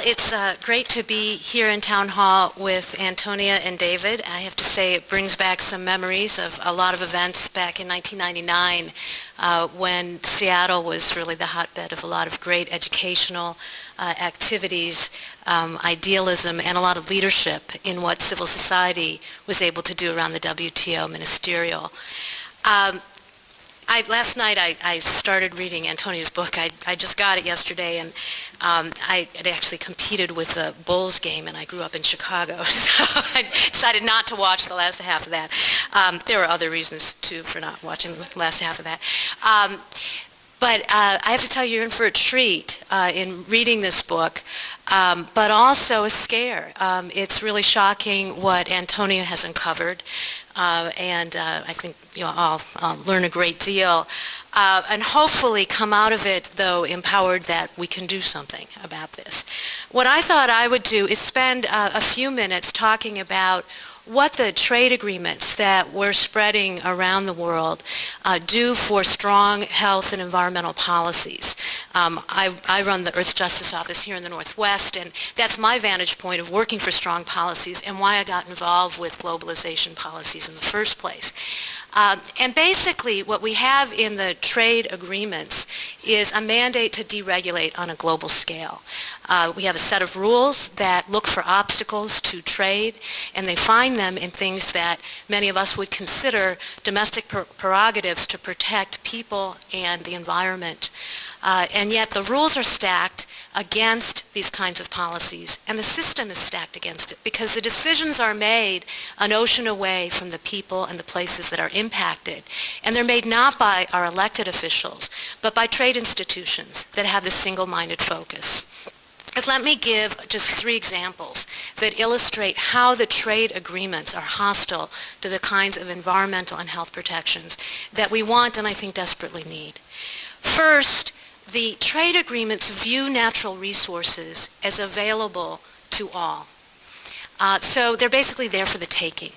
It's great to be here in Town Hall with Antonia and David. I have to say it brings back some memories of a lot of events back in 1999 when Seattle was really the hotbed of a lot of great educational activities, idealism, and a lot of leadership in what civil society was able to do around the WTO ministerial. Last night I started reading Antonia's book. I just got it yesterday, and I had actually competed with the Bulls game, and I grew up in Chicago, so I decided not to watch the last half of that. There were other reasons, too, for not watching the last half of that. But I have to tell you, you're in for a treat in reading this book, but also a scare. It's really shocking what Antonia has uncovered. And I think you'll all learn a great deal, and hopefully come out of it, though, empowered that we can do something about this. What I thought I would do is spend a few minutes talking about what the trade agreements that we're spreading around the world do for strong health and environmental policies. I run the Earthjustice office here in the Northwest, and that's my vantage point of working for strong policies and why I got involved with globalization policies in the first place. And basically what we have in the trade agreements is a mandate to deregulate on a global scale. We have a set of rules that look for obstacles to trade, and they find them in things that many of us would consider domestic prerogatives to protect people and the environment. And yet the rules are stacked against these kinds of policies, and the system is stacked against it because the decisions are made an ocean away from the people and the places that are impacted. And they're made not by our elected officials, but by trade institutions that have this single-minded focus. And let me give just 3 examples that illustrate how the trade agreements are hostile to the kinds of environmental and health protections that we want and I think desperately need. First, the trade agreements view natural resources as available to all. So they're basically there for the taking.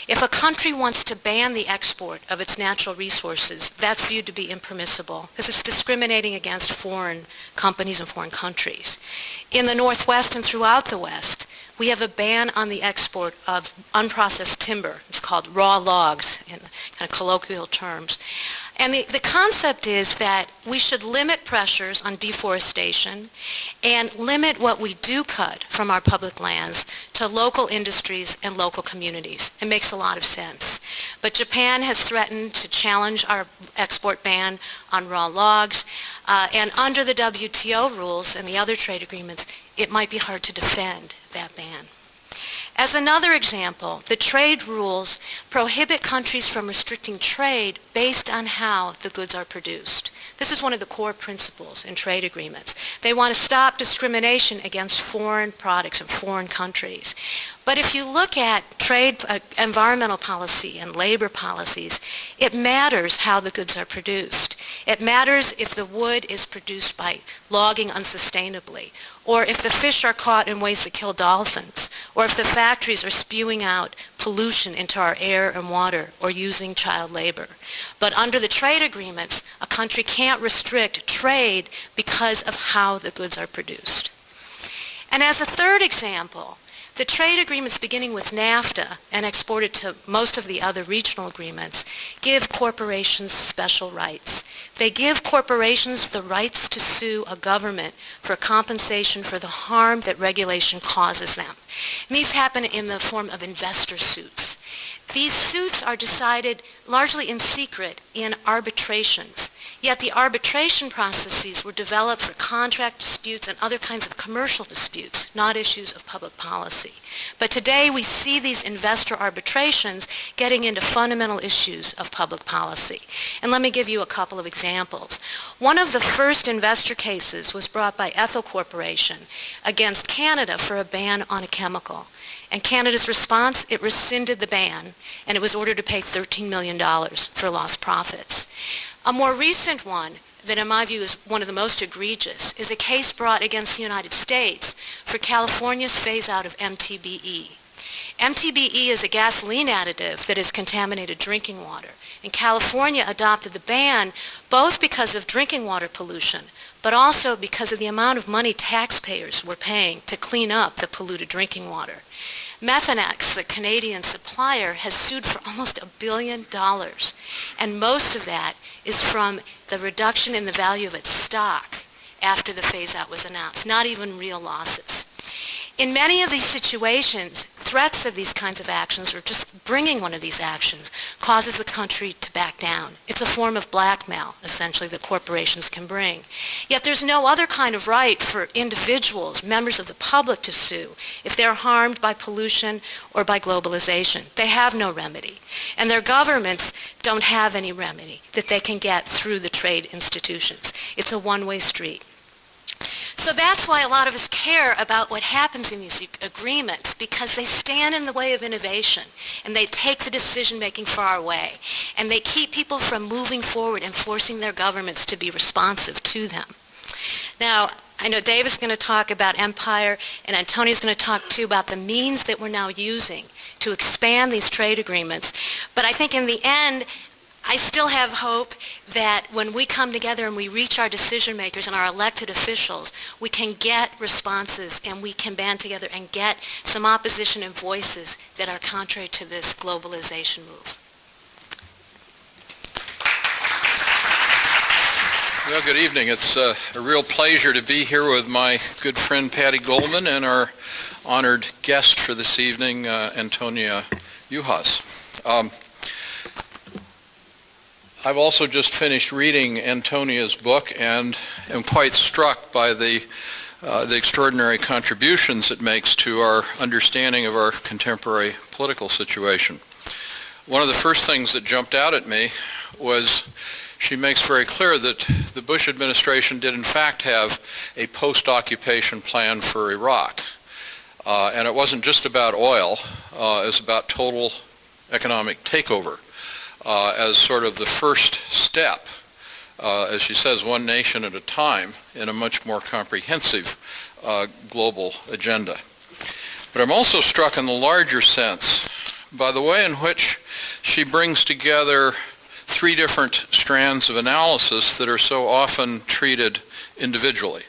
If a country wants to ban the export of its natural resources, that's viewed to be impermissible because it's discriminating against foreign companies and foreign countries. In the Northwest and throughout the West, we have a ban on the export of unprocessed timber. It's called raw logs in kind of colloquial terms. And the concept is that we should limit pressures on deforestation and limit what we do cut from our public lands to local industries and local communities. It makes a lot of sense. But Japan has threatened to challenge our export ban on raw logs, and under the WTO rules and the other trade agreements, it might be hard to defend that ban. As another example, the trade rules prohibit countries from restricting trade based on how the goods are produced. This is one of the core principles in trade agreements. They want to stop discrimination against foreign products and foreign countries. But if you look at trade, environmental policy and labor policies, it matters how the goods are produced. It matters if the wood is produced by logging unsustainably, or if the fish are caught in ways that kill dolphins, or if the factories are spewing out pollution into our air and water, or using child labor. But under the trade agreements, a country can't restrict trade because of how the goods are produced. And as a third example, the trade agreements beginning with NAFTA and exported to most of the other regional agreements give corporations special rights. They give corporations the rights to sue a government for compensation for the harm that regulation causes them. And these happen in the form of investor suits. These suits are decided largely in secret in arbitrations. Yet the arbitration processes were developed for contract disputes and other kinds of commercial disputes, not issues of public policy. But today we see these investor arbitrations getting into fundamental issues of public policy. And let me give you a couple of examples. One of the first investor cases was brought by Ethel Corporation against Canada for a ban on a chemical. And Canada's response, it rescinded the ban, and it was ordered to pay $13 million for lost profits. A more recent one that in my view is one of the most egregious is a case brought against the United States for California's phase out of MTBE. MTBE is a gasoline additive that has contaminated drinking water. And California adopted the ban both because of drinking water pollution, but also because of the amount of money taxpayers were paying to clean up the polluted drinking water. Methanex, the Canadian supplier, has sued for almost $1 billion, and most of that is from the reduction in the value of its stock after the phase-out was announced, not even real losses. In many of these situations, threats of these kinds of actions, or just bringing one of these actions, causes the country to back down. It's a form of blackmail, essentially, that corporations can bring. Yet there's no other kind of right for individuals, members of the public, to sue if they're harmed by pollution or by globalization. They have no remedy. And their governments don't have any remedy that they can get through the trade institutions. It's a one-way street. So that's why a lot of us care about what happens in these agreements, because they stand in the way of innovation, and they take the decision-making far away, and they keep people from moving forward and forcing their governments to be responsive to them. Now, I know David's going to talk about empire, and Antonia's going to talk too about the means that we're now using to expand these trade agreements. But I think in the end, I still have hope that when we come together and we reach our decision makers and our elected officials, we can get responses and we can band together and get some opposition and voices that are contrary to this globalization move. Well, good evening. It's a real pleasure to be here with my good friend Patti Goldman and our honored guest for this evening, Antonia Juhasz. I've also just finished reading Antonia's book and am quite struck by the extraordinary contributions it makes to our understanding of our contemporary political situation. One of the first things that jumped out at me was she makes very clear that the Bush administration did in fact have a post-occupation plan for Iraq. And it wasn't just about oil, it was about total economic takeover. As sort of the first step, as she says, one nation at a time in a much more comprehensive global agenda. But I'm also struck in the larger sense by the way in which she brings together three different strands of analysis that are so often treated individually.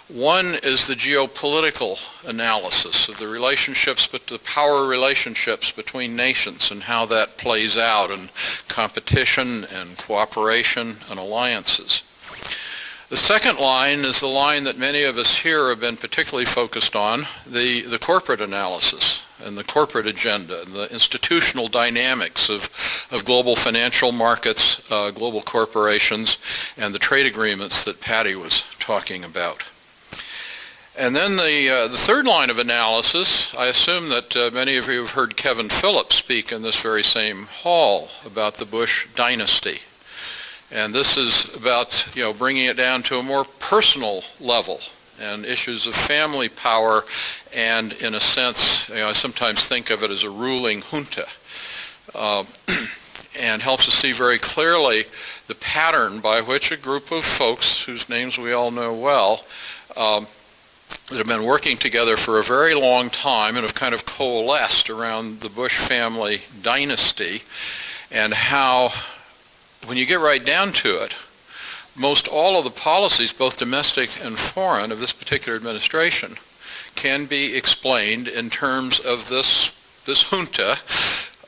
One is the geopolitical analysis of the relationships, but the power relationships between nations and how that plays out in competition and cooperation and alliances. The second line is the line that many of us here have been particularly focused on, the corporate analysis and the corporate agenda and the institutional dynamics of global financial markets, global corporations, and the trade agreements that Patti was talking about. And then the third line of analysis, I assume that many of you have heard Kevin Phillips speak in this very same hall about the Bush dynasty. And this is about, bringing it down to a more personal level and issues of family power and, in a sense, I sometimes think of it as a ruling junta. And helps us see very clearly the pattern by which a group of folks, whose names we all know well, that have been working together for a very long time and have kind of coalesced around the Bush family dynasty, and how, when you get right down to it, most all of the policies, both domestic and foreign, of this particular administration can be explained in terms of this junta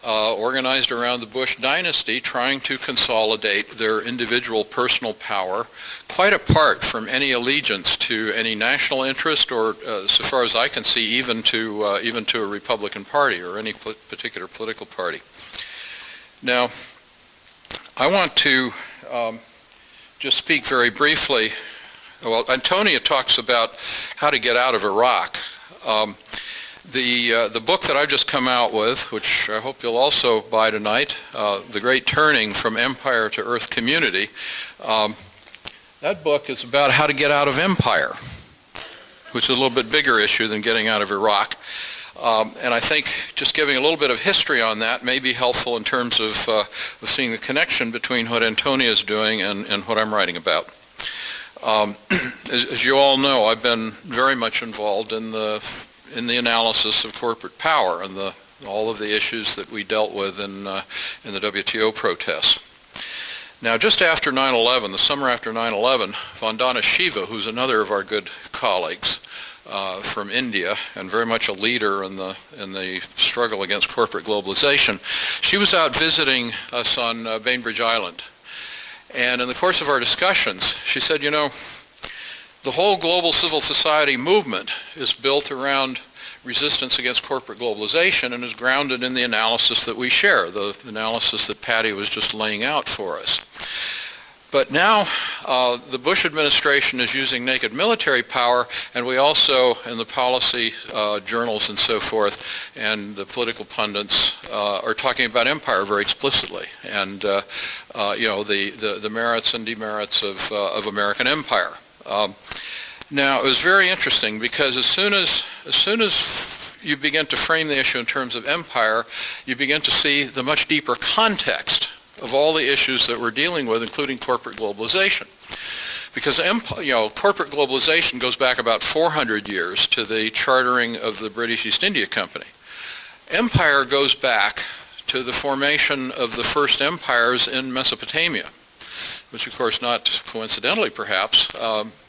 organized around the Bush dynasty, trying to consolidate their individual personal power, quite apart from any allegiance to any national interest, or, so far as I can see, even to a Republican Party or any particular political party. Now, I want to just speak very briefly. Well, Antonia talks about how to get out of Iraq. The book that I've just come out with, which I hope you'll also buy tonight, The Great Turning from Empire to Earth Community, that book is about how to get out of empire, which is a little bit bigger issue than getting out of Iraq. And I think just giving a little bit of history on that may be helpful in terms of seeing the connection between what Antonia is doing and what I'm writing about. As you all know, I've been very much involved in the analysis of corporate power and all of the issues that we dealt with in the WTO protests. Now, just after 9/11, the summer after 9/11, Vandana Shiva, who's another of our good colleagues from India and very much a leader in the struggle against corporate globalization, she was out visiting us on Bainbridge Island. And in the course of our discussions, she said, you know, the whole global civil society movement is built around resistance against corporate globalization and is grounded in the analysis that we share, the analysis that Patti was just laying out for us. But now the Bush administration is using naked military power, and we also, in the policy journals and so forth, and the political pundits are talking about empire very explicitly, and you know, the merits and demerits of American empire. Now, it was very interesting because as soon as you begin to frame the issue in terms of empire, you begin to see the much deeper context of all the issues that we're dealing with, including corporate globalization. Because you know, corporate globalization goes back about 400 years to the chartering of the British East India Company. Empire goes back to the formation of the first empires in Mesopotamia, which of course, not coincidentally perhaps,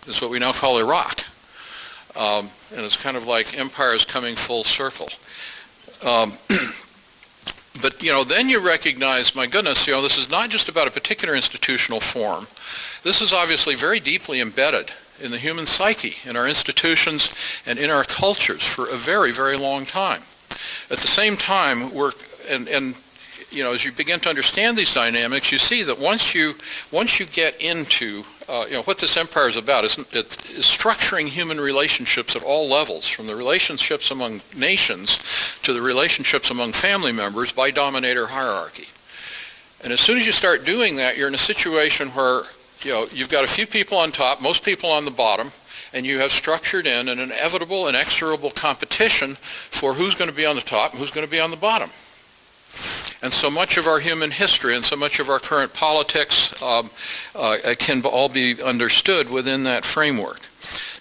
is what we now call Iraq. And it's kind of like empires coming full circle. But, you know, then you recognize, my goodness, you know, this is not just about a particular institutional form. This is obviously very deeply embedded in the human psyche, in our institutions, and in our cultures for a very, very long time. At the same time, you know, as you begin to understand these dynamics, you see that once you get into you know, what this empire is about, is structuring human relationships at all levels, from the relationships among nations to the relationships among family members by dominator hierarchy. And as soon as you start doing that, you're in a situation where, you know, you've got a few people on top, most people on the bottom, and you have structured in an inevitable, inexorable competition for who's going to be on the top and who's going to be on the bottom. And so much of our human history and so much of our current politics can all be understood within that framework.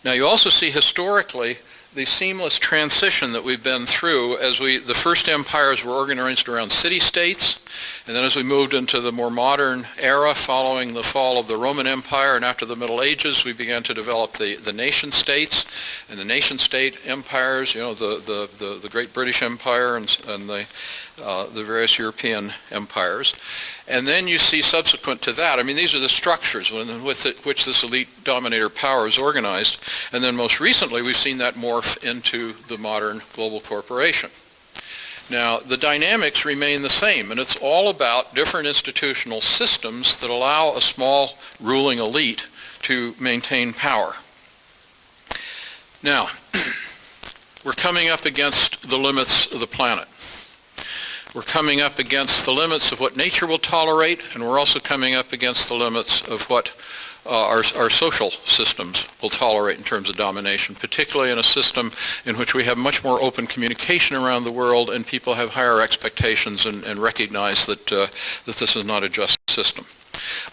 Now, you also see historically the seamless transition that we've been through as the first empires were organized around city-states, and then as we moved into the more modern era following the fall of the Roman Empire and after the Middle Ages, we began to develop the nation-states and the nation-state empires, you know, the Great British Empire and the various European empires. And then you see subsequent to that, I mean, these are the structures with which this elite dominator power is organized. And then most recently, we've seen that morph into the modern global corporation. Now, the dynamics remain the same, and it's all about different institutional systems that allow a small ruling elite to maintain power. Now, we're coming up against the limits of the planet. We're coming up against the limits of what nature will tolerate, and we're also coming up against the limits of what our social systems will tolerate in terms of domination, particularly in a system in which we have much more open communication around the world and people have higher expectations and recognize that this is not a just system.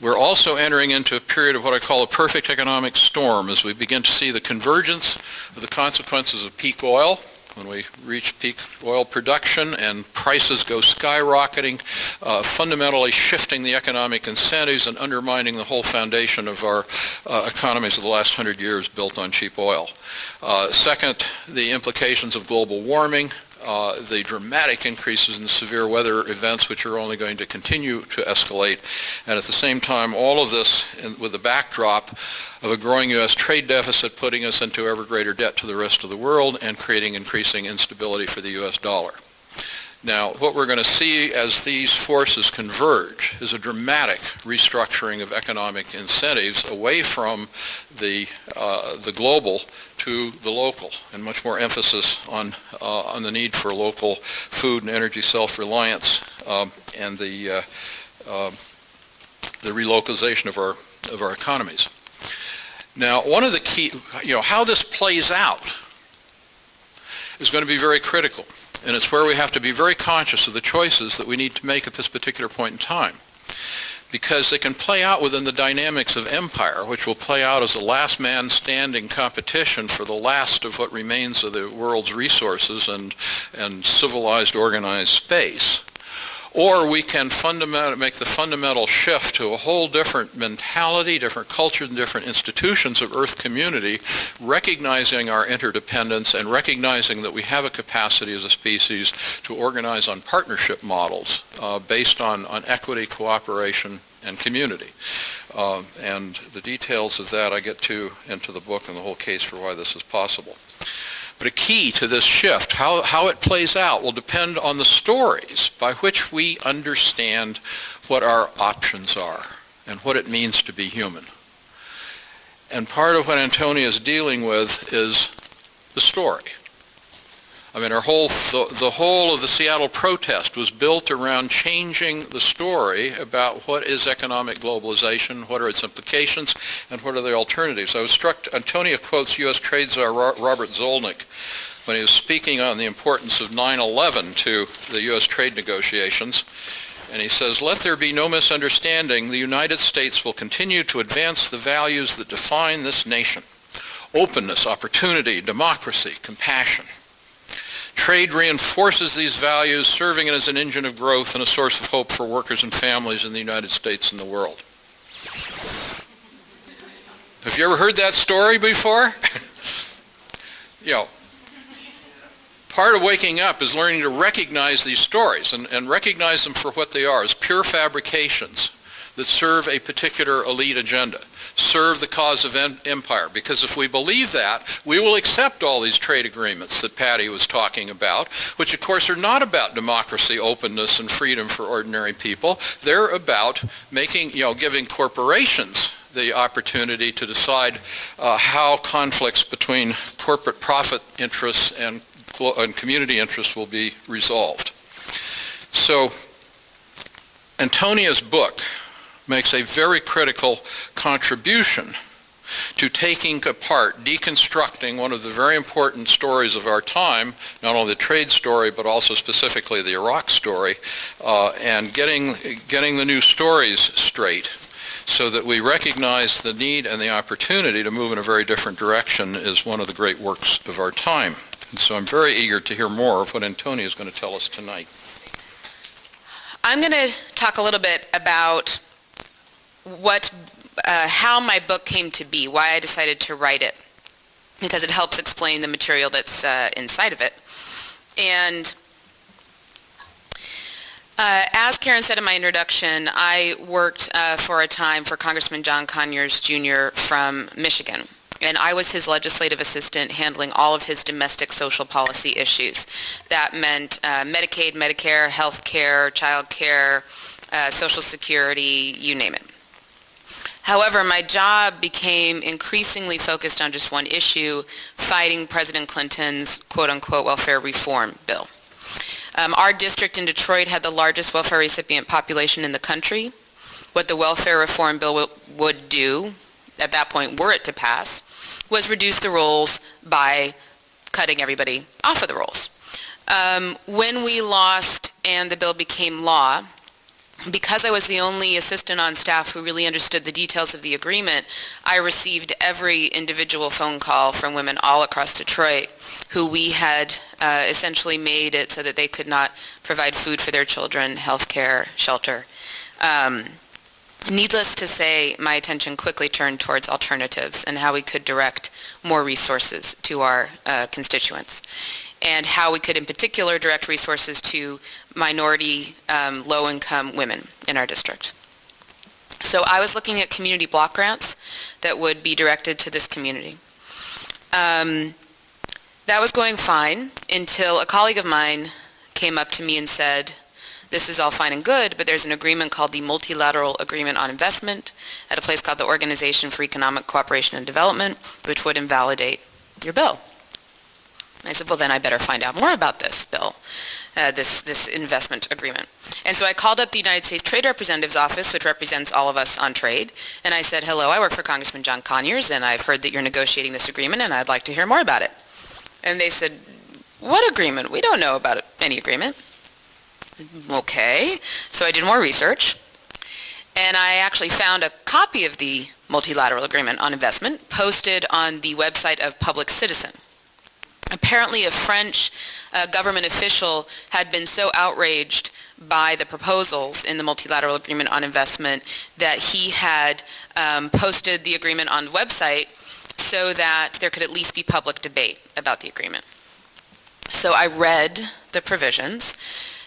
We're also entering into a period of what I call a perfect economic storm as we begin to see the convergence of the consequences of peak oil, when we reach peak oil production and prices go skyrocketing, fundamentally shifting the economic incentives and undermining the whole foundation of our economies of the last 100 years built on cheap oil. Second, the implications of global warming, the dramatic increases in severe weather events which are only going to continue to escalate, and at the same time all of this with the backdrop of a growing U.S. trade deficit putting us into ever greater debt to the rest of the world and creating increasing instability for the U.S. dollar. Now, what we're going to see as these forces converge is a dramatic restructuring of economic incentives away from the global to the local, and much more emphasis on the need for local food and energy self-reliance and the relocalization of our economies. Now, one of the key, how this plays out is going to be very critical. And it's where we have to be very conscious of the choices that we need to make at this particular point in time. Because they can play out within the dynamics of empire, which will play out as a last man standing competition for the last of what remains of the world's resources and civilized organized space. or we can make the fundamental shift to a whole different mentality, different cultures, and different institutions of Earth community, recognizing our interdependence and recognizing that we have a capacity as a species to organize on partnership models based on equity, cooperation, and community. And the details of that I get into the book and the whole case for why this is possible. But a key to this shift, how it plays out, will depend on the stories by which we understand what our options are and what it means to be human. And part of what Antonia is dealing with is the story. I mean, the whole of the Seattle protest was built around changing the story about what is economic globalization, what are its implications, and what are the alternatives. I was struck, Antonia quotes U.S. Trade Czar Robert Zolnik when he was speaking on the importance of 9/11 to the U.S. trade negotiations. And he says, "Let there be no misunderstanding. The United States will continue to advance the values that define this nation. Openness, opportunity, democracy, compassion. Trade reinforces these values, serving it as an engine of growth and a source of hope for workers and families in the United States and the world." Have you ever heard that story before? Part of waking up is learning to recognize these stories and recognize them for what they are, as pure fabrications that serve a particular elite agenda, serve the cause of empire. Because if we believe that, we will accept all these trade agreements that Patti was talking about, which of course are not about democracy, openness, and freedom for ordinary people. They're about giving corporations the opportunity to decide how conflicts between corporate profit interests and community interests will be resolved. So Antonia's book makes a very critical contribution to taking apart, deconstructing one of the very important stories of our time, not only the trade story, but also specifically the Iraq story, and getting the new stories straight so that we recognize the need and the opportunity to move in a very different direction is one of the great works of our time. And so I'm very eager to hear more of what Antonia is going to tell us tonight. I'm going to talk a little bit about how my book came to be, why I decided to write it, because it helps explain the material that's inside of it. And as Karen said in my introduction, I worked for a time for Congressman John Conyers Jr. from Michigan. And I was his legislative assistant handling all of his domestic social policy issues. That meant Medicaid, Medicare, health care, child care, Social Security, you name it. However, my job became increasingly focused on just one issue, fighting President Clinton's quote-unquote welfare reform bill. Our district in Detroit had the largest welfare recipient population in the country. What the welfare reform bill would do, at that point, were it to pass, was reduce the rolls by cutting everybody off of the rolls. When we lost and the bill became law, because I was the only assistant on staff who really understood the details of the agreement, I received every individual phone call from women all across Detroit who we had essentially made it so that they could not provide food for their children, health care, shelter. Needless to say, my attention quickly turned towards alternatives and how we could direct more resources to our constituents, and how we could in particular direct resources to minority, low-income women in our district. So I was looking at community block grants that would be directed to this community. That was going fine until a colleague of mine came up to me and said, "This is all fine and good, but there's an agreement called the Multilateral Agreement on Investment at a place called the Organization for Economic Cooperation and Development, which would invalidate your bill." I said, "Well, then I better find out more about this bill, this investment agreement." And so I called up the United States Trade Representative's office, which represents all of us on trade, and I said, "Hello, I work for Congressman John Conyers, and I've heard that you're negotiating this agreement, and I'd like to hear more about it." And they said, "What agreement? We don't know about any agreement." Okay, so I did more research, and I actually found a copy of the Multilateral Agreement on Investment posted on the website of Public Citizen. Apparently a French government official had been so outraged by the proposals in the Multilateral Agreement on Investment that he had posted the agreement on the website so that there could at least be public debate about the agreement. So I read the provisions,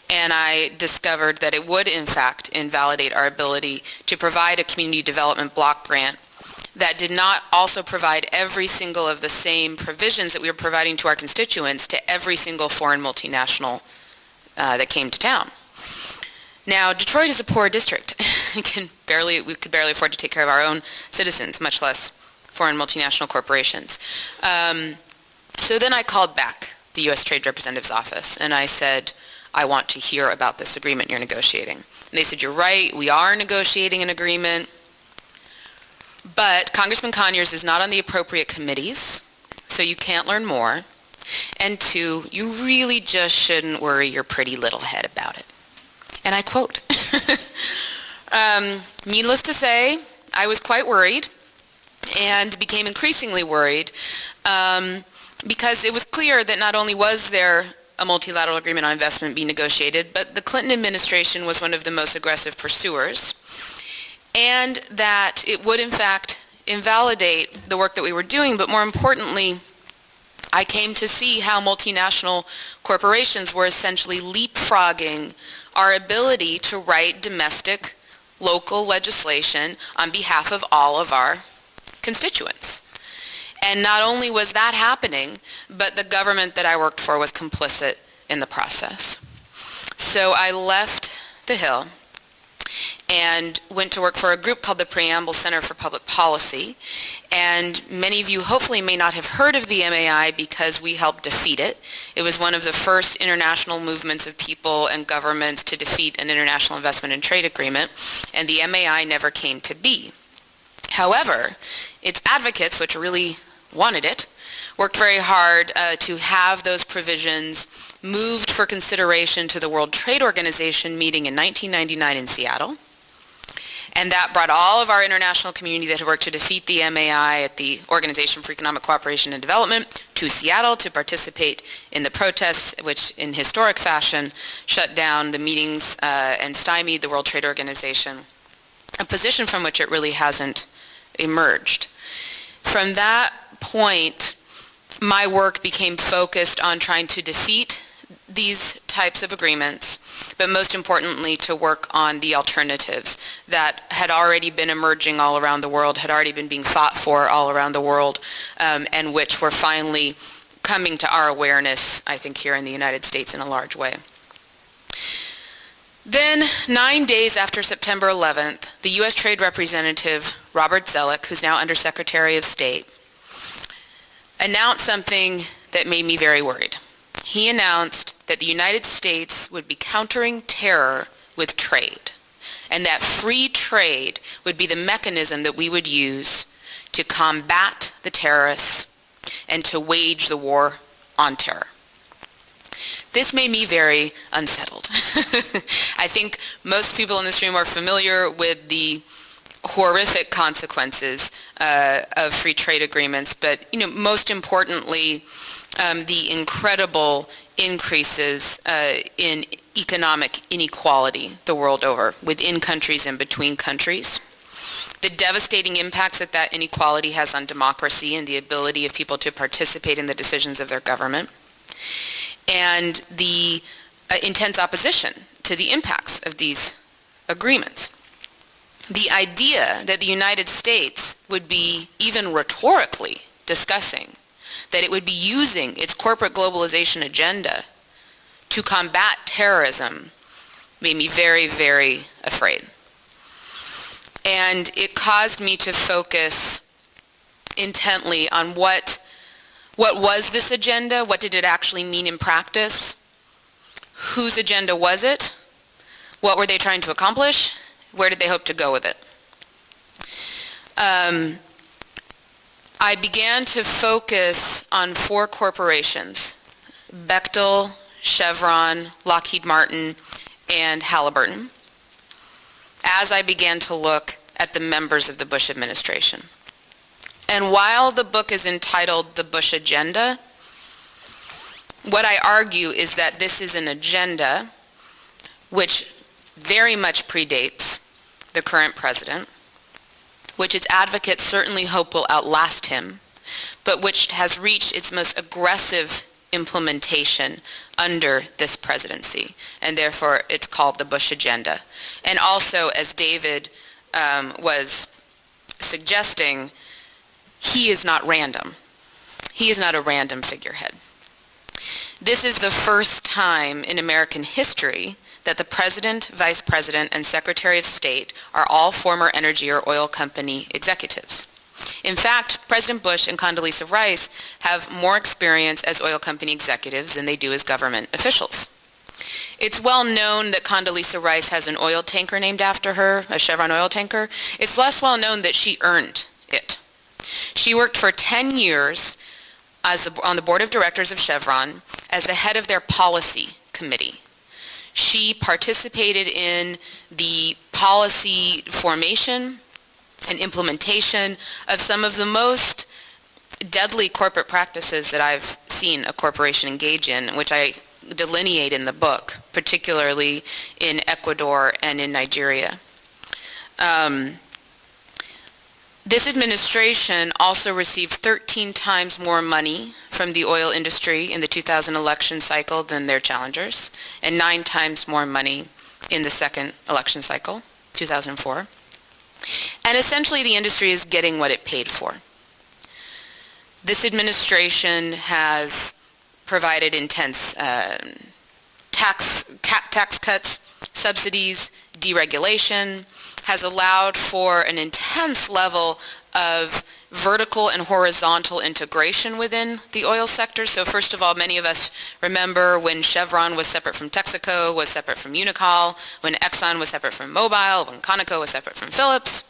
and I discovered that it would, in fact, invalidate our ability to provide a community development block grant that did not also provide every single of the same provisions that we were providing to our constituents to every single foreign multinational that came to town. Now, Detroit is a poor district. we could barely afford to take care of our own citizens, much less foreign multinational corporations. So then I called back the U.S. Trade Representative's office, and I said, I want to hear about this agreement you're negotiating. And they said, you're right, we are negotiating an agreement, but Congressman Conyers is not on the appropriate committees, so you can't learn more. And two, you really just shouldn't worry your pretty little head about it. And I quote, needless to say, I was quite worried and became increasingly worried because it was clear that not only was there a multilateral agreement on investment being negotiated, but the Clinton administration was one of the most aggressive pursuers, and that it would in fact invalidate the work that we were doing, but more importantly, I came to see how multinational corporations were essentially leapfrogging our ability to write domestic, local legislation on behalf of all of our constituents. And not only was that happening, but the government that I worked for was complicit in the process. So I left the Hill and went to work for a group called the Preamble Center for Public Policy. And many of you hopefully may not have heard of the MAI because we helped defeat it. It was one of the first international movements of people and governments to defeat an international investment and trade agreement, and the MAI never came to be. However, its advocates, which really wanted it, worked very hard to have those provisions moved for consideration to the World Trade Organization meeting in 1999 in Seattle. And that brought all of our international community that had worked to defeat the MAI at the Organization for Economic Cooperation and Development to Seattle to participate in the protests, which in historic fashion shut down the meetings and stymied the World Trade Organization, a position from which it really hasn't emerged. From that point, my work became focused on trying to defeat these types of agreements, but most importantly to work on the alternatives that had already been emerging all around the world, had already been being fought for all around the world, and which were finally coming to our awareness, I think, here in the United States in a large way. Then, 9 days after September 11th, the U.S. Trade Representative, Robert Zoellick, who's now Undersecretary of State, announced something that made me very worried. He announced that the United States would be countering terror with trade, and that free trade would be the mechanism that we would use to combat the terrorists and to wage the war on terror. This made me very unsettled. I think most people in this room are familiar with the horrific consequences of free trade agreements, but most importantly, the incredible increases in economic inequality the world over, within countries and between countries. The devastating impacts that that inequality has on democracy and the ability of people to participate in the decisions of their government, and the intense opposition to the impacts of these agreements. The idea that the United States would be even rhetorically discussing that it would be using its corporate globalization agenda to combat terrorism made me very, very afraid. And it caused me to focus intently on what was this agenda, what did it actually mean in practice, whose agenda was it, what were they trying to accomplish, where did they hope to go with it. I began to focus on 4 corporations, Bechtel, Chevron, Lockheed Martin, and Halliburton, as I began to look at the members of the Bush administration. And while the book is entitled The Bush Agenda, what I argue is that this is an agenda which very much predates the current president, which its advocates certainly hope will outlast him, but which has reached its most aggressive implementation under this presidency, and therefore it's called the Bush Agenda. And also, as David was suggesting, he is not random. He is not a random figurehead. This is the first time in American history that the President, Vice President, and Secretary of State are all former energy or oil company executives. In fact, President Bush and Condoleezza Rice have more experience as oil company executives than they do as government officials. It's well known that Condoleezza Rice has an oil tanker named after her, a Chevron oil tanker. It's less well known that she earned it. She worked for 10 years on the board of directors of Chevron as the head of their policy committee. She participated in the policy formation and implementation of some of the most deadly corporate practices that I've seen a corporation engage in, which I delineate in the book, particularly in Ecuador and in Nigeria. This administration also received 13 times more money from the oil industry in the 2000 election cycle than their challengers, and 9 times more money in the second election cycle, 2004. And essentially the industry is getting what it paid for. This administration has provided intense tax cuts, subsidies, deregulation, has allowed for an intense level of vertical and horizontal integration within the oil sector. So first of all, many of us remember when Chevron was separate from Texaco, was separate from Unocal, when Exxon was separate from Mobil, when Conoco was separate from Phillips.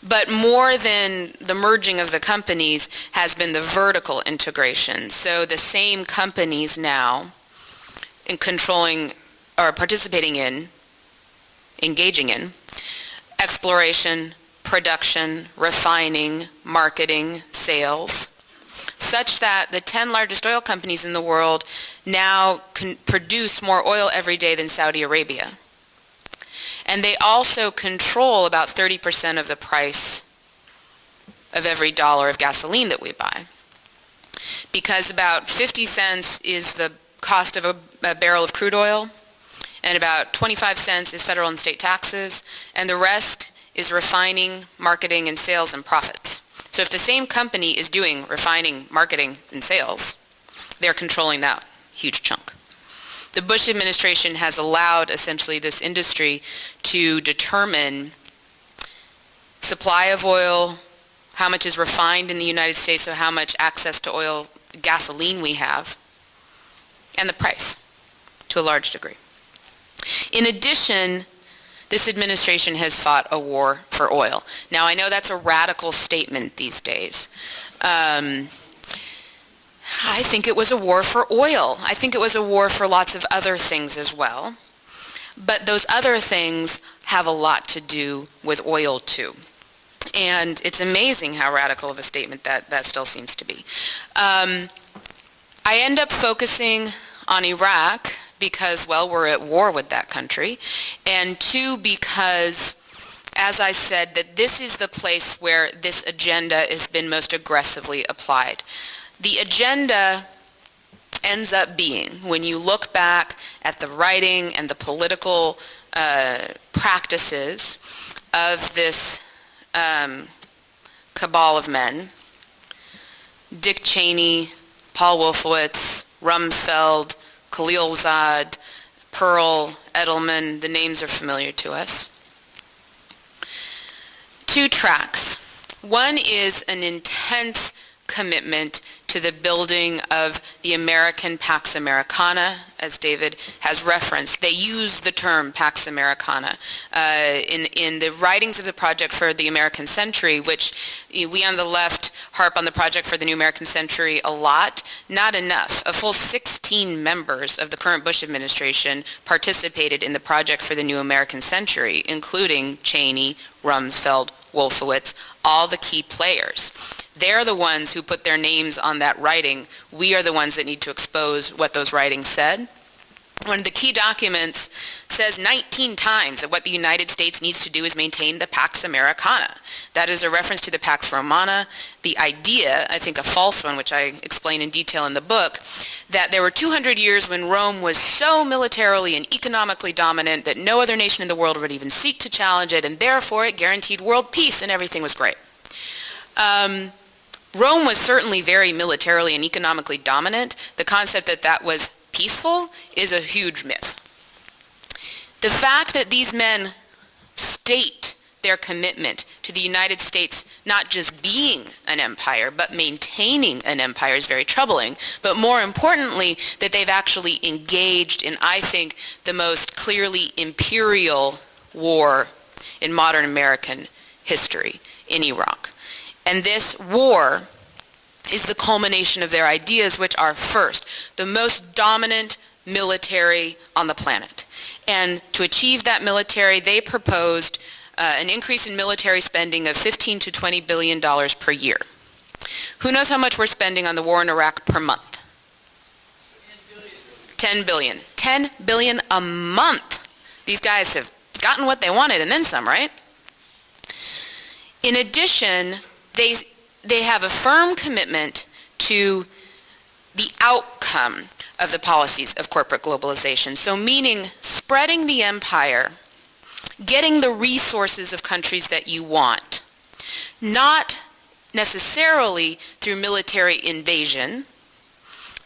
But more than the merging of the companies has been the vertical integration. So the same companies now in controlling or participating in, engaging in, exploration, production, refining, marketing, sales, such that the 10 largest oil companies in the world now can produce more oil every day than Saudi Arabia. And they also control about 30% of the price of every dollar of gasoline that we buy. Because about 50 cents is the cost of a barrel of crude oil, and about 25 cents is federal and state taxes, and the rest is refining, marketing, and sales and profits. So if the same company is doing refining, marketing, and sales, they're controlling that huge chunk. The Bush administration has allowed essentially this industry to determine supply of oil, how much is refined in the United States, so how much access to oil, gasoline we have, and the price to a large degree. In addition, this administration has fought a war for oil. Now, I know that's a radical statement these days. I think it was a war for oil. I think it was a war for lots of other things as well. But those other things have a lot to do with oil too. And it's amazing how radical of a statement that still seems to be. I end up focusing on Iraq because, well, we're at war with that country, and 2, because, as I said, that this is the place where this agenda has been most aggressively applied. The agenda ends up being, when you look back at the writing and the political practices of this cabal of men, Dick Cheney, Paul Wolfowitz, Rumsfeld, Khalilzad, Pearl, Edelman, the names are familiar to us. 2 tracks. One is an intense commitment to the building of the American Pax Americana, as David has referenced. They use the term Pax Americana in the writings of the Project for the American Century, which we on the left harp on the Project for the New American Century a lot. Not enough. A full 16 members of the current Bush administration participated in the Project for the New American Century, including Cheney, Rumsfeld, Wolfowitz, all the key players. They're the ones who put their names on that writing. We are the ones that need to expose what those writings said. One of the key documents says 19 times that what the United States needs to do is maintain the Pax Americana. That is a reference to the Pax Romana, the idea, I think a false one, which I explain in detail in the book, that there were 200 years when Rome was so militarily and economically dominant that no other nation in the world would even seek to challenge it, and therefore it guaranteed world peace and everything was great. Rome was certainly very militarily and economically dominant. The concept that that was peaceful is a huge myth. The fact that these men state their commitment to the United States not just being an empire, but maintaining an empire is very troubling. But more importantly, that they've actually engaged in, I think, the most clearly imperial war in modern American history in Iraq. And this war is the culmination of their ideas, which are, first, the most dominant military on the planet. And to achieve that military, they proposed an increase in military spending of $15 to $20 billion per year. Who knows how much we're spending on the war in Iraq per month? 10 billion. 10 billion a month. These guys have gotten what they wanted and then some, right? In addition, they have a firm commitment to the outcome of the policies of corporate globalization. So meaning spreading the empire, getting the resources of countries that you want, not necessarily through military invasion,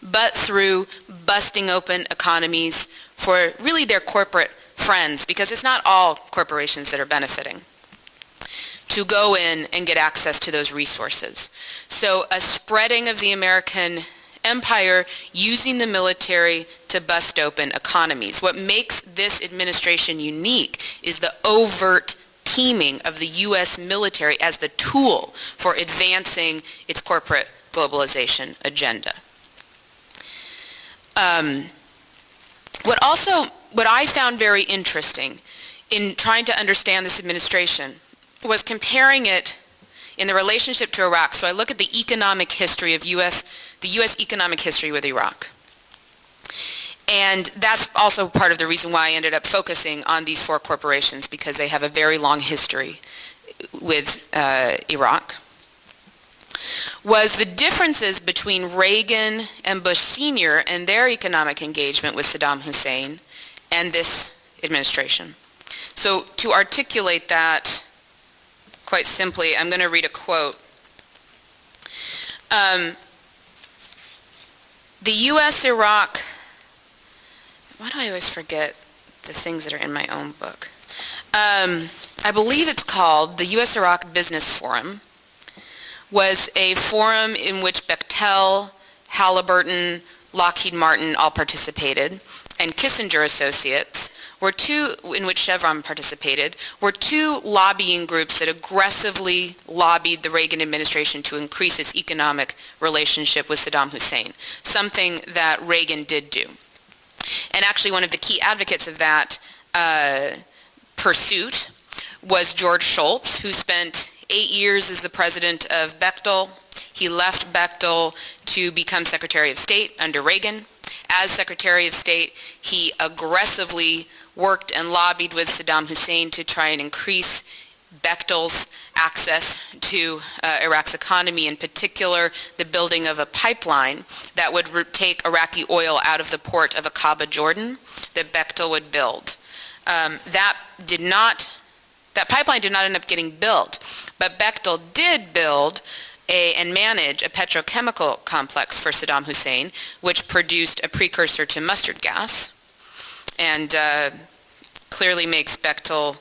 but through busting open economies for really their corporate friends, because it's not all corporations that are benefiting, to go in and get access to those resources. So a spreading of the American empire using the military to bust open economies. What makes this administration unique is the overt teaming of the U.S. military as the tool for advancing its corporate globalization agenda. What I found very interesting in trying to understand this administration was comparing it in the relationship to Iraq. So I look at the economic history of the U.S. economic history with Iraq. And that's also part of the reason why I ended up focusing on these four corporations, because they have a very long history with Iraq, was the differences between Reagan and Bush Sr. and their economic engagement with Saddam Hussein and this administration. So to articulate that quite simply, I'm going to read a quote. The U.S.-Iraq, why do I always forget the things that are in my own book? I believe it's called the U.S.-Iraq Business Forum, was a forum in which Bechtel, Halliburton, Lockheed Martin all participated, and Kissinger Associates were two, in which Chevron participated, were two lobbying groups that aggressively lobbied the Reagan administration to increase its economic relationship with Saddam Hussein, something that Reagan did do. And actually one of the key advocates of that pursuit was George Shultz, who spent 8 years as the president of Bechtel. He left Bechtel to become Secretary of State under Reagan. As Secretary of State, he aggressively worked and lobbied with Saddam Hussein to try and increase Bechtel's access to Iraq's economy, in particular the building of a pipeline that would take Iraqi oil out of the port of Aqaba, Jordan, that Bechtel would build. That pipeline did not end up getting built, but Bechtel did build and manage a petrochemical complex for Saddam Hussein, which produced a precursor to mustard gas, and clearly makes Bechtel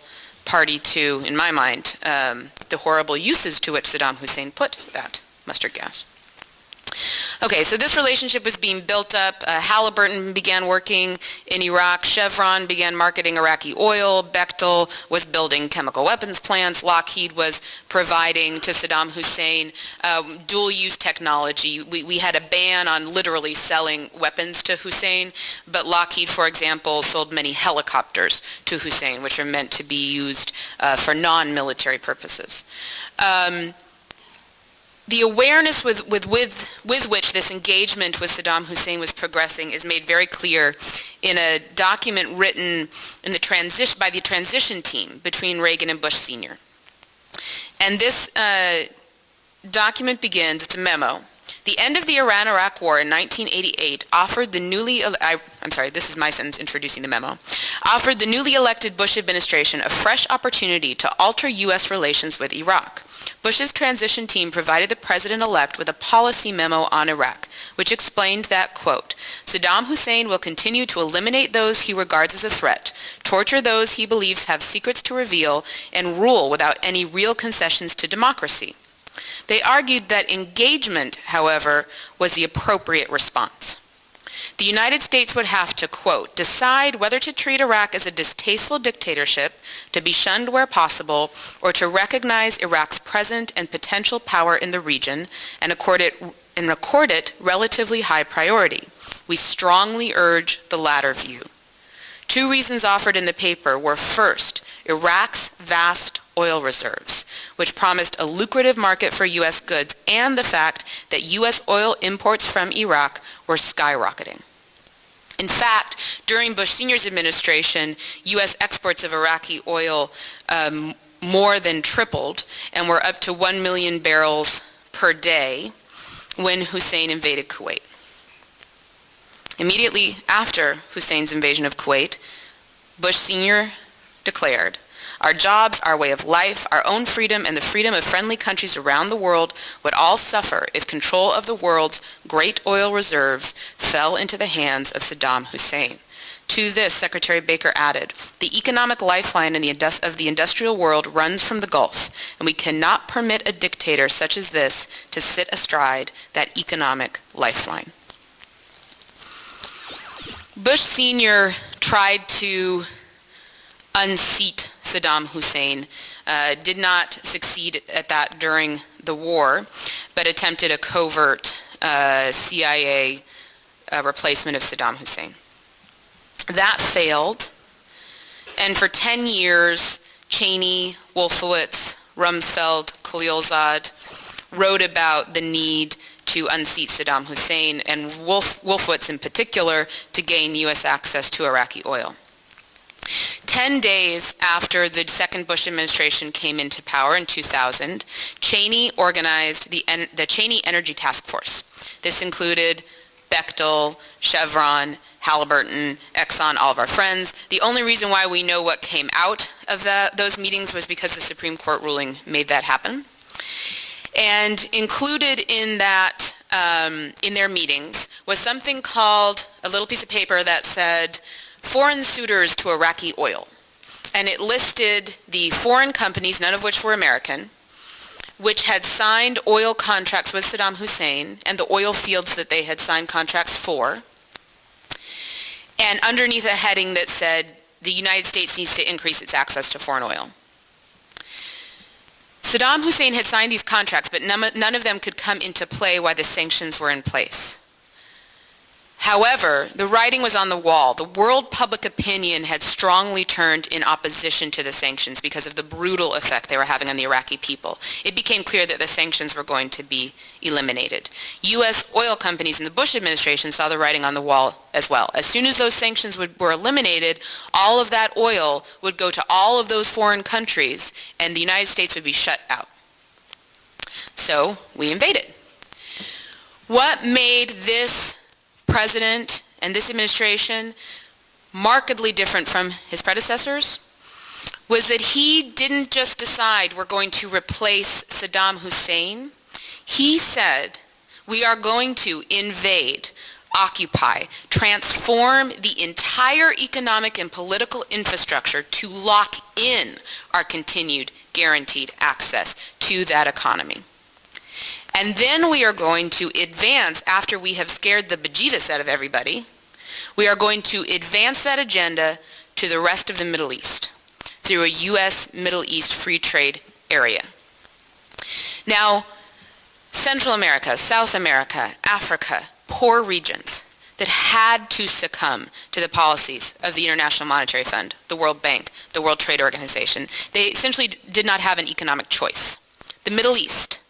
party to, in my mind, the horrible uses to which Saddam Hussein put that mustard gas. Okay, so this relationship was being built up. Halliburton began working in Iraq. Chevron began marketing Iraqi oil. Bechtel was building chemical weapons plants. Lockheed was providing to Saddam Hussein dual-use technology. We had a ban on literally selling weapons to Hussein, but Lockheed, for example, sold many helicopters to Hussein, which are meant to be used for non-military purposes. The awareness with which this engagement with Saddam Hussein was progressing is made very clear in a document written in by the transition team between Reagan and Bush Sr. And this document begins, it's a memo. The end of the Iran-Iraq War in 1988 offered the this is my sentence introducing the memo, offered the newly elected Bush administration a fresh opportunity to alter U.S. relations with Iraq. Bush's transition team provided the president-elect with a policy memo on Iraq, which explained that, quote, Saddam Hussein will continue to eliminate those he regards as a threat, torture those he believes have secrets to reveal, and rule without any real concessions to democracy. They argued that engagement, however, was the appropriate response. The United States would have to, quote, decide whether to treat Iraq as a distasteful dictatorship, to be shunned where possible, or to recognize Iraq's present and potential power in the region and accord it relatively high priority. We strongly urge the latter view. Two reasons offered in the paper were, first, Iraq's vast oil reserves, which promised a lucrative market for U.S. goods, and the fact that U.S. oil imports from Iraq were skyrocketing. In fact, during Bush Sr.'s administration, U.S. exports of Iraqi oil more than tripled and were up to 1 million barrels per day when Hussein invaded Kuwait. Immediately after Hussein's invasion of Kuwait, Bush Sr. declared, our jobs, our way of life, our own freedom, and the freedom of friendly countries around the world would all suffer if control of the world's great oil reserves fell into the hands of Saddam Hussein. To this, Secretary Baker added, the economic lifeline of the industrial world runs from the Gulf, and we cannot permit a dictator such as this to sit astride that economic lifeline. Bush Sr. tried to unseat Saddam Hussein, did not succeed at that during the war, but attempted a covert CIA replacement of Saddam Hussein. That failed, and for 10 years, Cheney, Wolfowitz, Rumsfeld, Khalilzad wrote about the need to unseat Saddam Hussein, and Wolfowitz in particular, to gain U.S. access to Iraqi oil. 10 days after the second Bush administration came into power in 2000, Cheney organized the Cheney Energy Task Force. This included Bechtel, Chevron, Halliburton, Exxon, all of our friends. The only reason why we know what came out of those meetings was because the Supreme Court ruling made that happen. And included in that, in their meetings, was something called a little piece of paper that said, foreign suitors to Iraqi oil. And it listed the foreign companies, none of which were American, which had signed oil contracts with Saddam Hussein and the oil fields that they had signed contracts for. And underneath a heading that said, the United States needs to increase its access to foreign oil. Saddam Hussein had signed these contracts, but none of them could come into play while the sanctions were in place. However, the writing was on the wall. The world public opinion had strongly turned in opposition to the sanctions because of the brutal effect they were having on the Iraqi people. It became clear that the sanctions were going to be eliminated. U.S. oil companies in the Bush administration saw the writing on the wall as well. As soon as those sanctions were eliminated, all of that oil would go to all of those foreign countries, and the United States would be shut out. So we invaded. What made this president and this administration markedly different from his predecessors was that he didn't just decide we're going to replace Saddam Hussein. He said we are going to invade, occupy, transform the entire economic and political infrastructure to lock in our continued guaranteed access to that economy. And then we are going to advance, after we have scared the bejesus out of everybody, we are going to advance that agenda to the rest of the Middle East through a U.S. Middle East free trade area. Now, Central America, South America, Africa, poor regions that had to succumb to the policies of the International Monetary Fund, the World Bank, the World Trade Organization. They essentially did not have an economic choice. The Middle East,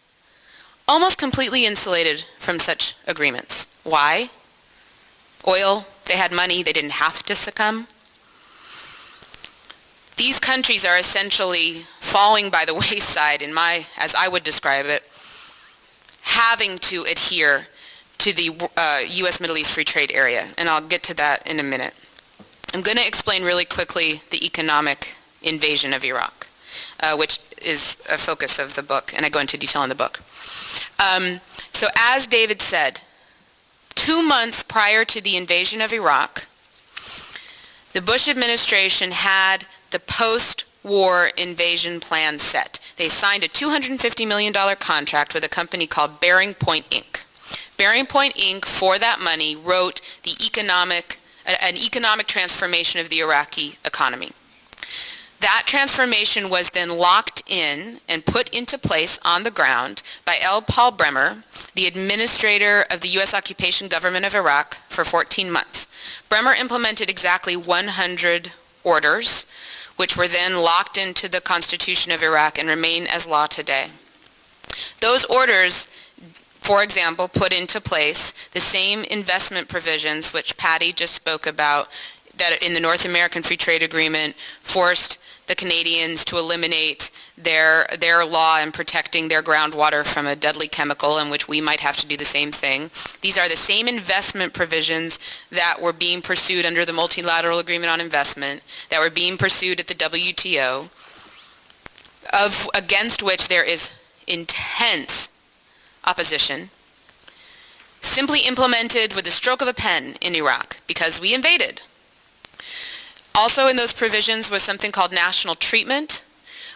almost completely insulated from such agreements. Why? oil, they had money, they didn't have to succumb. These countries are essentially falling by the wayside, as I would describe it, having to adhere to the U.S. Middle East Free Trade Area, and I'll get to that in a minute. I'm going to explain really quickly the economic invasion of Iraq, which is a focus of the book, and I go into detail in the book. So as David said, 2 months prior to the invasion of Iraq, the Bush administration had the post-war invasion plan set. They signed a $250 million contract with a company called Bearing Point Inc. Bearing Point Inc., for that money, wrote an economic transformation of the Iraqi economy. That transformation was then locked in and put into place on the ground by L. Paul Bremer, the administrator of the U.S. occupation government of Iraq, for 14 months. Bremer implemented exactly 100 orders, which were then locked into the Constitution of Iraq and remain as law today. Those orders, for example, put into place the same investment provisions which Patti just spoke about, that in the North American Free Trade Agreement forced the Canadians to eliminate their law in protecting their groundwater from a deadly chemical, in which we might have to do the same thing. These are the same investment provisions that were being pursued under the Multilateral Agreement on Investment, that were being pursued at the WTO, against which there is intense opposition, simply implemented with the stroke of a pen in Iraq because we invaded. Also in those provisions was something called national treatment,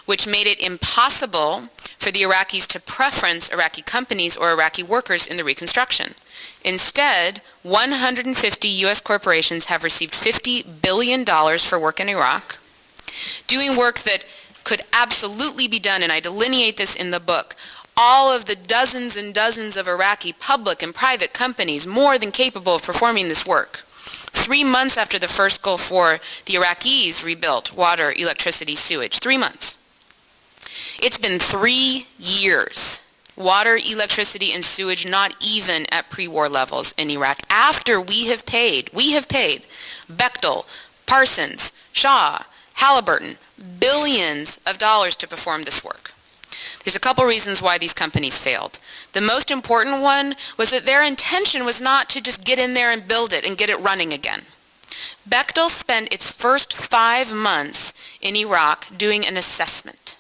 which made it impossible for the Iraqis to preference Iraqi companies or Iraqi workers in the reconstruction. Instead, 150 U.S. corporations have received $50 billion for work in Iraq, doing work that could absolutely be done, and I delineate this in the book. All of the dozens and dozens of Iraqi public and private companies more than capable of performing this work. 3 months after the first Gulf War, the Iraqis rebuilt water, electricity, sewage. 3 months. It's been 3 years. Water, electricity, and sewage not even at pre-war levels in Iraq. After we have paid Bechtel, Parsons, Shaw, Halliburton, billions of dollars to perform this work. There's a couple reasons why these companies failed. The most important one was that their intention was not to just get in there and build it and get it running again. Bechtel spent its first 5 months in Iraq doing an assessment.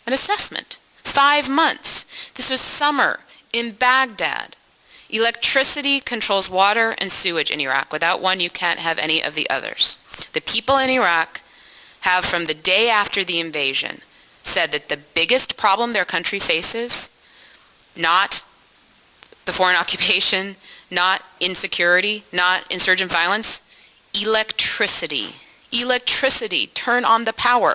An assessment. 5 months. This was summer in Baghdad. Electricity controls water and sewage in Iraq. Without one, you can't have any of the others. The people in Iraq have, from the day after the invasion, said that the biggest problem their country faces, not the foreign occupation, not insecurity, not insurgent violence, electricity. Electricity. Turn on the power.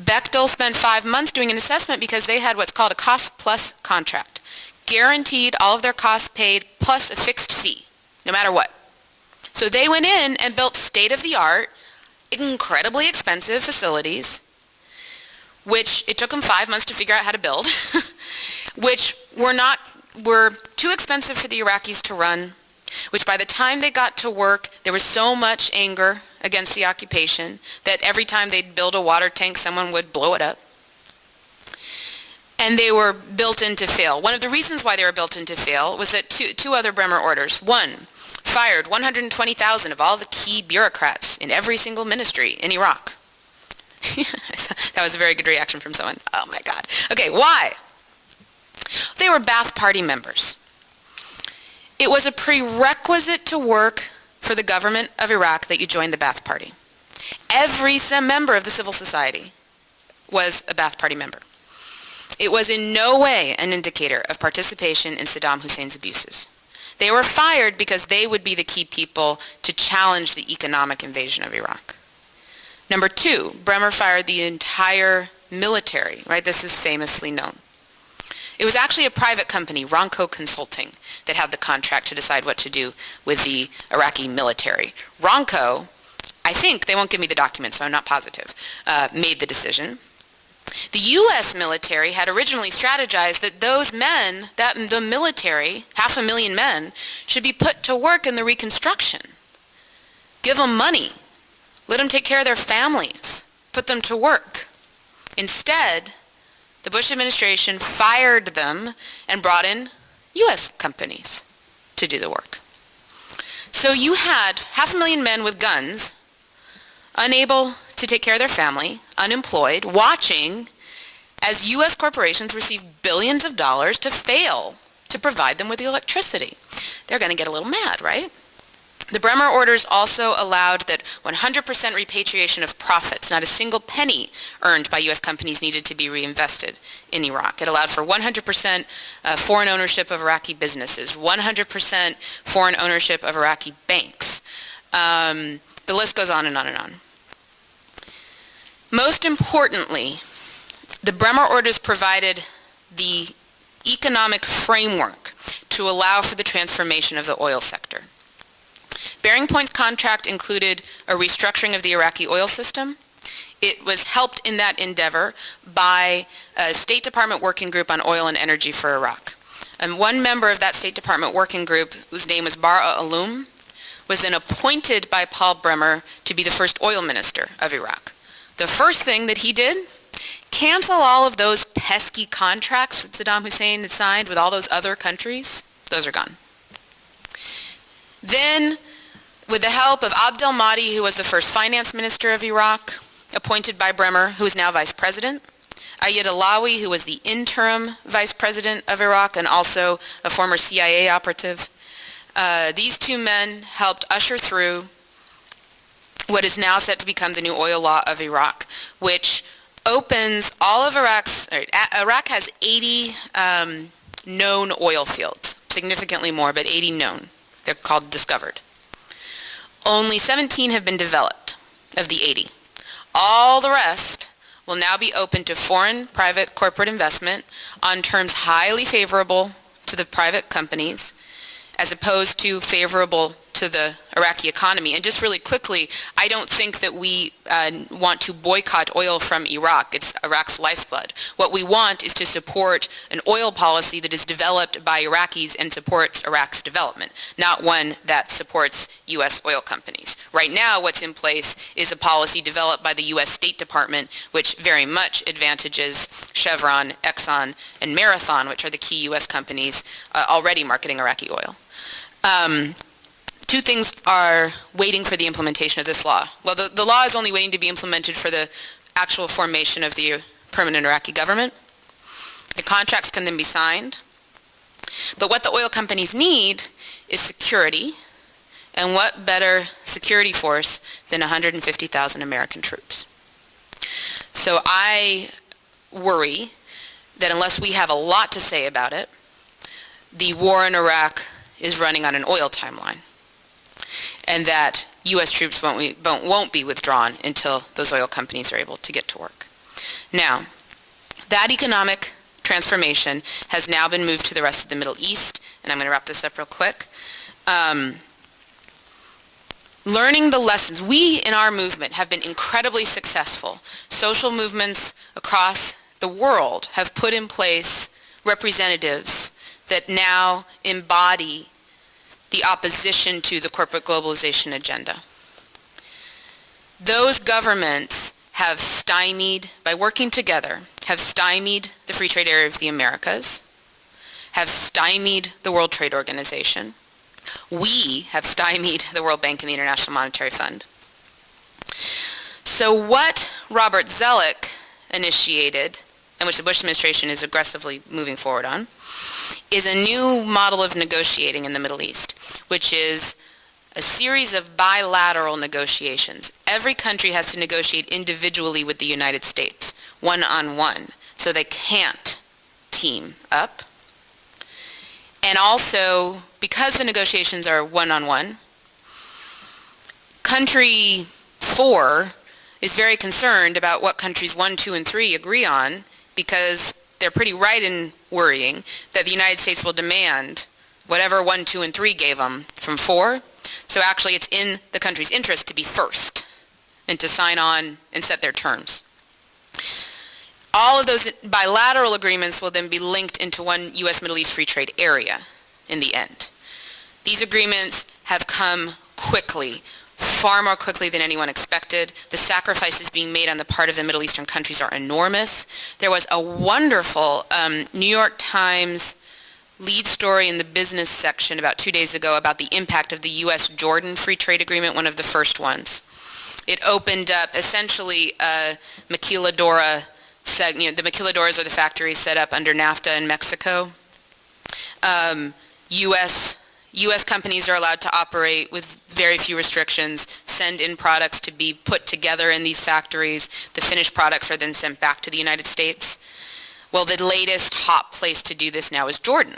Bechtel spent 5 months doing an assessment because they had what's called a cost-plus contract. Guaranteed all of their costs paid plus a fixed fee, no matter what. So they went in and built state-of-the-art, incredibly expensive facilities, which it took them 5 months to figure out how to build, which were too expensive for the Iraqis to run, which by the time they got to work, there was so much anger against the occupation that every time they'd build a water tank, someone would blow it up. And they were built in to fail. One of the reasons why they were built in to fail was that two other Bremer orders. One, fired 120,000 of all the key bureaucrats in every single ministry in Iraq. That was a very good reaction from someone. Oh my God. Okay, why? They were Ba'ath Party members. It was a prerequisite to work for the government of Iraq that you join the Ba'ath Party. Every member of the civil society was a Ba'ath Party member. It was in no way an indicator of participation in Saddam Hussein's abuses. They were fired because they would be the key people to challenge the economic invasion of Iraq. Number two, Bremer fired the entire military, right? This is famously known. It was actually a private company, Ronco Consulting, that had the contract to decide what to do with the Iraqi military. Ronco, I think, they won't give me the documents, so I'm not positive, made the decision. The U.S. military had originally strategized that those men, that the military, 500,000 men, should be put to work in the reconstruction. Give them money. Let them take care of their families. Put them to work. Instead, the Bush administration fired them and brought in U.S. companies to do the work. So you had 500,000 men with guns, unable to take care of their family, unemployed, watching as U.S. corporations receive billions of dollars to fail to provide them with the electricity. They're going to get a little mad, right? The Bremer orders also allowed that 100% repatriation of profits, not a single penny earned by U.S. companies, needed to be reinvested in Iraq. It allowed for 100% foreign ownership of Iraqi businesses, 100% foreign ownership of Iraqi banks. The list goes on and on and on. Most importantly, the Bremer orders provided the economic framework to allow for the transformation of the oil sector. Bearing Point's contract included a restructuring of the Iraqi oil system. It was helped in that endeavor by a State Department working group on oil and energy for Iraq. And one member of that State Department working group, whose name was Bara Aloum, was then appointed by Paul Bremer to be the first oil minister of Iraq. The first thing that he did, cancel all of those pesky contracts that Saddam Hussein had signed with all those other countries. Those are gone. Then, with the help of Abd al-Mahdi, who was the first finance minister of Iraq, appointed by Bremer, who is now vice president, Ayad Alawi, who was the interim vice president of Iraq and also a former CIA operative, these two men helped usher through what is now set to become the new oil law of Iraq, which opens all of Iraq has 80 known oil fields, significantly more, but 80 known. They're called discovered. Only 17 have been developed of the 80. All the rest will now be open to foreign private corporate investment on terms highly favorable to the private companies, as opposed to favorable to the Iraqi economy. And just really quickly, I don't think that we want to boycott oil from Iraq. It's Iraq's lifeblood. What we want is to support an oil policy that is developed by Iraqis and supports Iraq's development, not one that supports U.S. oil companies. Right now, what's in place is a policy developed by the U.S. State Department, which very much advantages Chevron, Exxon, and Marathon, which are the key U.S. companies already marketing Iraqi oil. Two things are waiting for the implementation of this law. Well, the law is only waiting to be implemented for the actual formation of the permanent Iraqi government. The contracts can then be signed. But what the oil companies need is security. And what better security force than 150,000 American troops? So I worry that unless we have a lot to say about it, the war in Iraq is running on an oil timeline, and that U.S. troops won't be withdrawn until those oil companies are able to get to work. Now, that economic transformation has now been moved to the rest of the Middle East, and I'm going to wrap this up real quick. Learning the lessons. We, in our movement, have been incredibly successful. Social movements across the world have put in place representatives that now embody the opposition to the corporate globalization agenda. Those governments have stymied, by working together, have stymied the free trade area of the Americas, have stymied the World Trade Organization. We have stymied the World Bank and the International Monetary Fund. So what Robert Zoellick initiated, and which the Bush administration is aggressively moving forward on, is a new model of negotiating in the Middle East, which is a series of bilateral negotiations. Every country has to negotiate individually with the United States, one-on-one, so they can't team up. And also, because the negotiations are one-on-one, country 4 is very concerned about what countries 1, 2, and 3 agree on, because they're pretty right in worrying that the United States will demand whatever 1, 2, and 3 gave them from 4. So actually it's in the country's interest to be first and to sign on and set their terms. All of those bilateral agreements will then be linked into one U.S. Middle East free trade area in the end. These agreements have come quickly, far more quickly than anyone expected. The sacrifices being made on the part of the Middle Eastern countries are enormous. There was a wonderful New York Times lead story in the business section about 2 days ago about the impact of the U.S.-Jordan free trade agreement, one of the first ones. It opened up essentially a maquiladora, the maquiladoras are the factories set up under NAFTA in Mexico. U.S. companies are allowed to operate with very few restrictions, send in products to be put together in these factories. The finished products are then sent back to the United States. Well, the latest hot place to do this now is Jordan,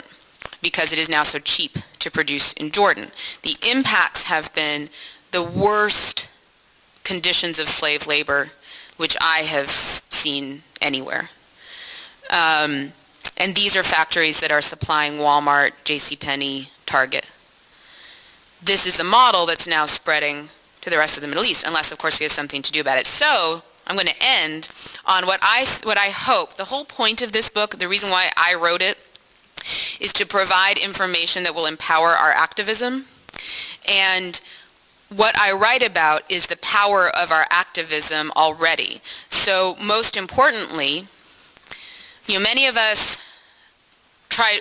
because it is now so cheap to produce in Jordan. The impacts have been the worst conditions of slave labor which I have seen anywhere. And these are factories that are supplying Walmart, JCPenney, Target. This is the model that's now spreading to the rest of the Middle East, unless, of course, we have something to do about it. So I'm going to end on what I hope, the whole point of this book, the reason why I wrote it, is to provide information that will empower our activism. And what I write about is the power of our activism already. So most importantly, many of us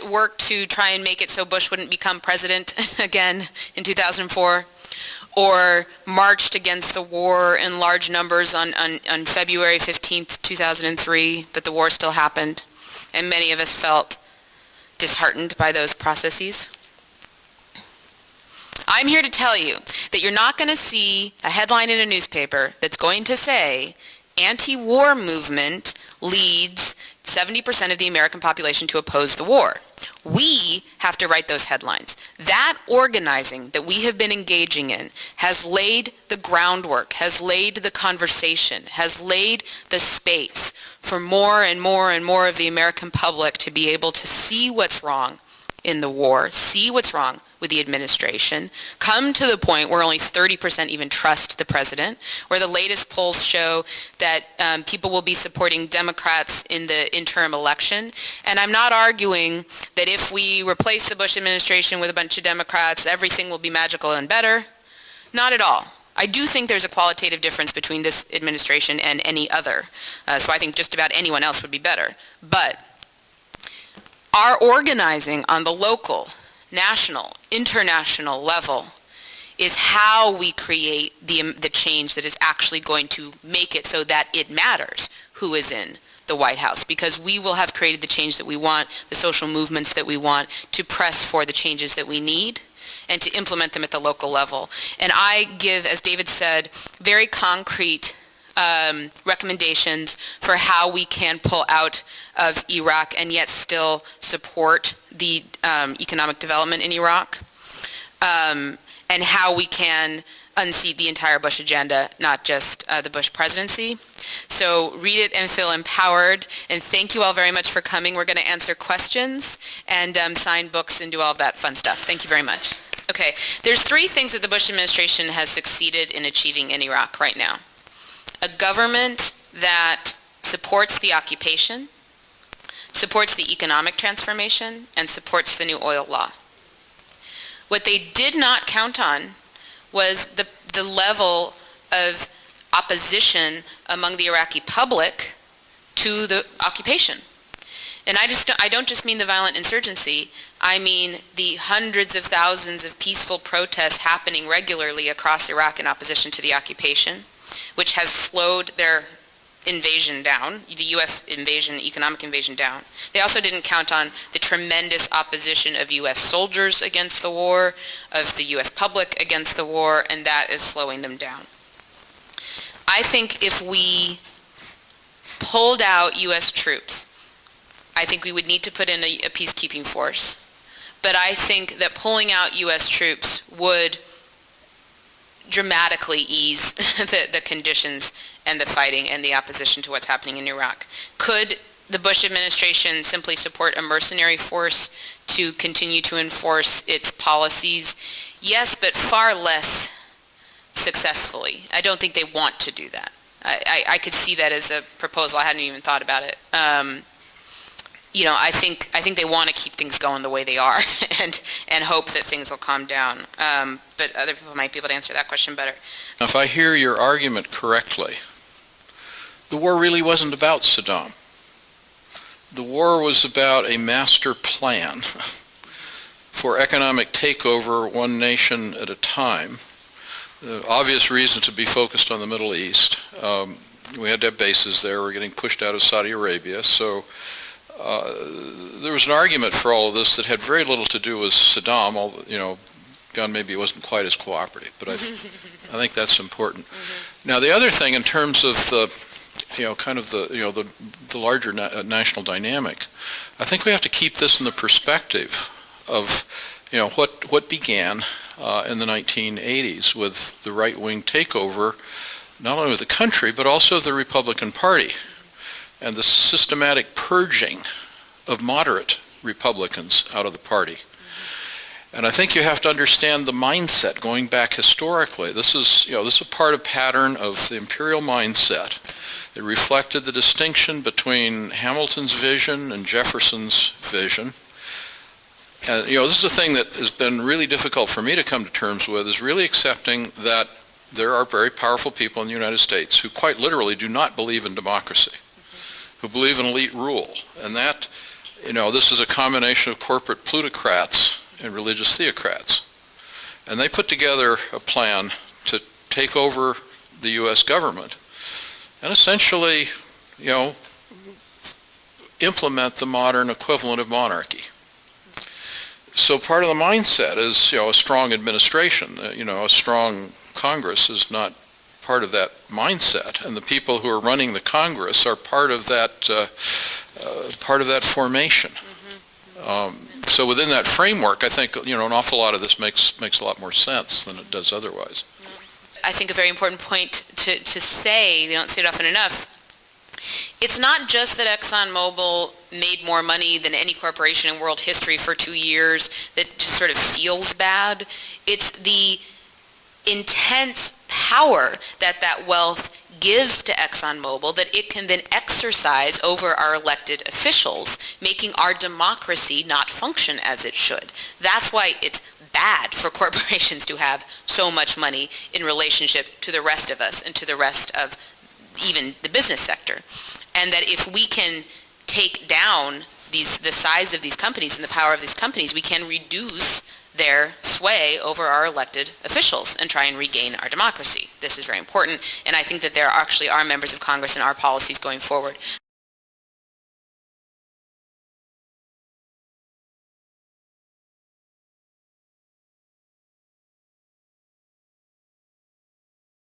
worked to try and make it so Bush wouldn't become president again in 2004, or marched against the war in large numbers on February 15th, 2003, but the war still happened, and many of us felt disheartened by those processes. I'm here to tell you that you're not going to see a headline in a newspaper that's going to say, anti-war movement leads 70% of the American population to oppose the war. We have to write those headlines. That organizing that we have been engaging in has laid the groundwork, has laid the conversation, has laid the space for more and more and more of the American public to be able to see what's wrong in the war, see what's wrong with the administration, come to the point where only 30% even trust the president, where the latest polls show that people will be supporting Democrats in the interim election. And I'm not arguing that if we replace the Bush administration with a bunch of Democrats, everything will be magical and better. Not at all. I do think there's a qualitative difference between this administration and any other. So I think just about anyone else would be better. But our organizing on the local, national, international level is how we create the change that is actually going to make it so that it matters who is in the White House, because we will have created the change that we want, the social movements that we want, to press for the changes that we need and to implement them at the local level. And I give, as David said, very concrete recommendations for how we can pull out of Iraq and yet still support the economic development in Iraq, and how we can unseat the entire Bush agenda, not just the Bush presidency. So read it and feel empowered, and thank you all very much for coming. We're going to answer questions and sign books and do all of that fun stuff. Thank you very much. Okay, there's 3 things that the Bush administration has succeeded in achieving in Iraq right now. A government that supports the occupation, supports the economic transformation, and supports the new oil law. What they did not count on was the level of opposition among the Iraqi public to the occupation. And I don't just mean the violent insurgency, I mean the hundreds of thousands of peaceful protests happening regularly across Iraq in opposition to the occupation, which has slowed their invasion down, the U.S. invasion, economic invasion down. They also didn't count on the tremendous opposition of U.S. soldiers against the war, of the U.S. public against the war, and that is slowing them down. I think if we pulled out U.S. troops, I think we would need to put in a peacekeeping force. But I think that pulling out U.S. troops would dramatically ease the conditions and the fighting and the opposition to what's happening in Iraq. Could the Bush administration simply support a mercenary force to continue to enforce its policies? Yes, but far less successfully. I don't think they want to do that. I could see that as a proposal. I hadn't even thought about it. I think they want to keep things going the way they are and hope that things will calm down. But other people might be able to answer that question better. If I hear your argument correctly, the war really wasn't about Saddam. The war was about a master plan for economic takeover, one nation at a time. The obvious reason to be focused on the Middle East. We had to have bases there. We're getting pushed out of Saudi Arabia. So there was an argument for all of this that had very little to do with Saddam. God, maybe it wasn't quite as cooperative, but I think that's important. Now, the other thing in terms of the larger national dynamic, I think we have to keep this in the perspective of, what began in the 1980s with the right-wing takeover, not only of the country, but also of the Republican Party, and the systematic purging of moderate Republicans out of the party. And I think you have to understand the mindset going back historically. This is a part of pattern of the imperial mindset. It reflected the distinction between Hamilton's vision and Jefferson's vision. And, this is a thing that has been really difficult for me to come to terms with, is really accepting that there are very powerful people in the United States who quite literally do not believe in democracy, who believe in elite rule. And that, this is a combination of corporate plutocrats and religious theocrats. And they put together a plan to take over the U.S. government and essentially, implement the modern equivalent of monarchy. So part of the mindset is, a strong administration. A strong Congress is not part of that mindset, and the people who are running the Congress are part of that formation. So within that framework, I think an awful lot of this makes a lot more sense than it does otherwise. I think a very important point to say, we don't say it often enough, it's not just that ExxonMobil made more money than any corporation in world history for 2 years that just sort of feels bad. It's the intense power that wealth gives to ExxonMobil that it can then exercise over our elected officials, making our democracy not function as it should. That's why it's bad for corporations to have so much money in relationship to the rest of us and to the rest of even the business sector. And that if we can take down the size of these companies and the power of these companies, we can reduce their sway over our elected officials and try and regain our democracy. This is very important, and I think that there actually are members of Congress in our policies going forward